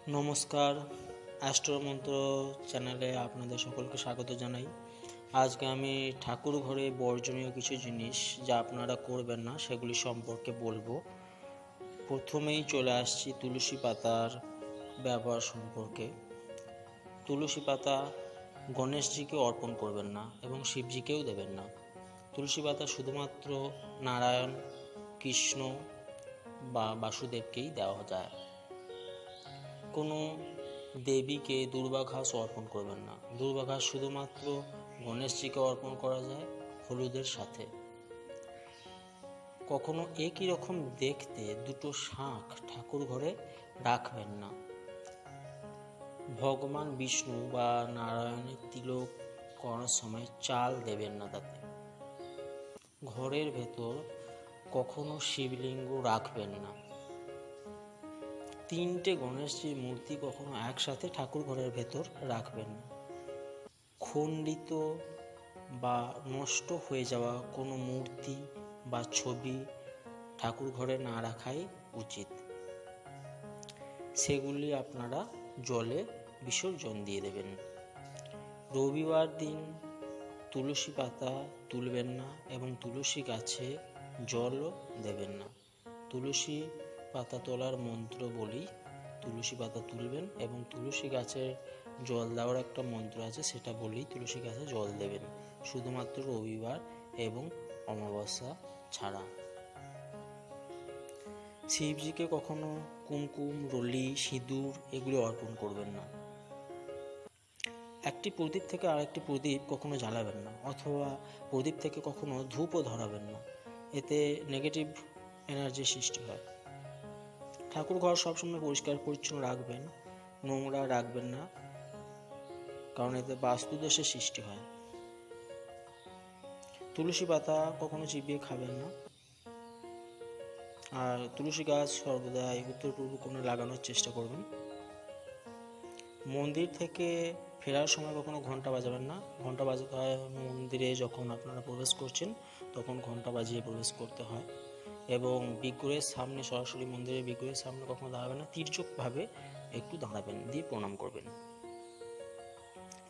নমস্কার, অ্যাস্ট্রো মন্ত্র চ্যানেলে আপনাদের সকলকে স্বাগত জানাই। আজকে আমি ঠাকুর ঘরে বর্জনীয় কিছু জিনিস যা আপনারা করবেন না সেগুলি সম্পর্কে বলবো। প্রথমেই চলে আসছি তুলসী পাতার ব্যবহার সম্পর্কে। তুলসী পাতা গণেশজিকে অর্পণ করবেন না এবং শিবজিকেও দেবেন না। তুলসী পাতা শুধুমাত্র নারায়ণ, কৃষ্ণ বা বাসুদেবকেই দেওয়া যায়। কোনো দেবীকে দুর্বা ঘাস অর্পণ করবেন না। দুর্বা ঘাস শুধুমাত্র গণেশজিকে অর্পণ করা যায় হলুদের সাথে। কখনো একই রকম দেখতে দুটো শাঁখ ঠাকুর ঘরে রাখবেন না। ভগবান বিষ্ণু বা নারায়ণের তিলক করার সময় চাল দেবেন না তাতে। ঘরের ভেতর কখনো শিবলিঙ্গ রাখবেন না। তিনটে গণেশজির মূর্তি কখনো একসাথে ঠাকুর ঘরের ভেতর রাখবেন না। খণ্ডিত বা নষ্ট হয়ে যাওয়া কোনো মূর্তি বা ছবি ঠাকুর ঘরে না রাখাই উচিত। সেগুলি আপনারা জলে বিসর্জন দিয়ে দেবেন। রবিবার দিন তুলসী পাতা তুলবেন না এবং তুলসী গাছে জলও দেবেন না। তুলসী পাতা তোলার মন্ত্র বলি তুলসী পাতা তুলবেন এবং তুলসী গাছের জল দেওয়ার একটা মন্ত্র আছে, সেটা বলেই তুলসী গাছে জল দেবেন, শুধুমাত্র রবিবার এবং অমাবস্যা ছাড়া। শিবজিকে কখনো কুমকুম, রলি, সিঁদুর এগুলো অর্পণ করবেন না। একটি প্রদীপ থেকে আরেকটি প্রদীপ কখনো জ্বালাবেন না, অথবা প্রদীপ থেকে কখনো ধূপও ধরাবেন না। এতে নেগেটিভ এনার্জি সৃষ্টি হয়। ঠাকুর ঘর সবসময় পরিষ্কার পরিচ্ছন্ন রাখবেন, নোংরা রাখবেন না, কারণ এতে বাস্তুদোষের সৃষ্টি হয়। তুলসী পাতা কখনো চিবিয়ে খাবেন না। আর তুলসী গাছ সর্বদাই উত্তর পূর্ব কোণে লাগানোর চেষ্টা করবেন। মন্দির থেকে ফেরার সময় কখনো ঘন্টা বাজাবেন না। ঘন্টা বাজাতে হয় মন্দিরে যখন আপনারা প্রবেশ করছেন, তখন ঘন্টা বাজিয়ে প্রবেশ করতে হয়। এবং বিগ্রহের সামনে, সরাসরি মন্দিরের বিগ্রহের সামনে কখনো দাঁড়াবেন না, তির্যকভাবে একটু দাঁড়াবেন, দিয়ে প্রণাম করবেন।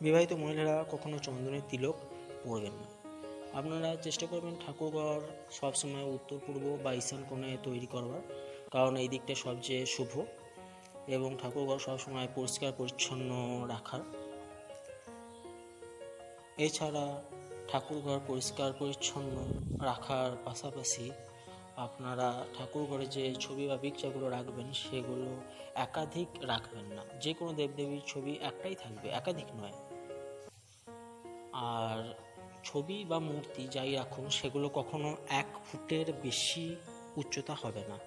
বিবাহিত মহিলারা কখনো চন্দনের তিলক পরবেন না। আপনারা চেষ্টা করবেন ঠাকুরঘর সবসময় উত্তর পূর্ব বা ঈশান কোণে তৈরি করবার, কারণ এই দিকটা সবচেয়ে শুভ, এবং ঠাকুরঘর সবসময় পরিষ্কার পরিচ্ছন্ন রাখার। এছাড়া ঠাকুরঘর পরিষ্কার পরিচ্ছন্ন রাখার পাশাপাশি আপনারা ঠাকুরঘরে যে ছবি বা পিকচারগুলো রাখবেন সেগুলো একাধিক রাখবেন না। যে কোনো দেবদেবীর ছবি একটাই থাকবে, একাধিক নয়। আর ছবি বা মূর্তি যাই রাখুন সেগুলো কখনো 1 ফুটের বেশি উচ্চতা হবে না।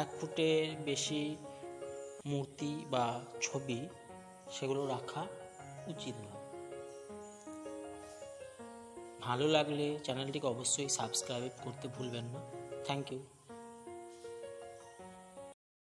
1 ফুটের বেশি মূর্তি বা ছবি সেগুলো রাখা উচিত নয়। ভালো লাগলে চ্যানেলটিকে অবশ্যই সাবস্ক্রাইব করতে ভুলবেন না। Thank you.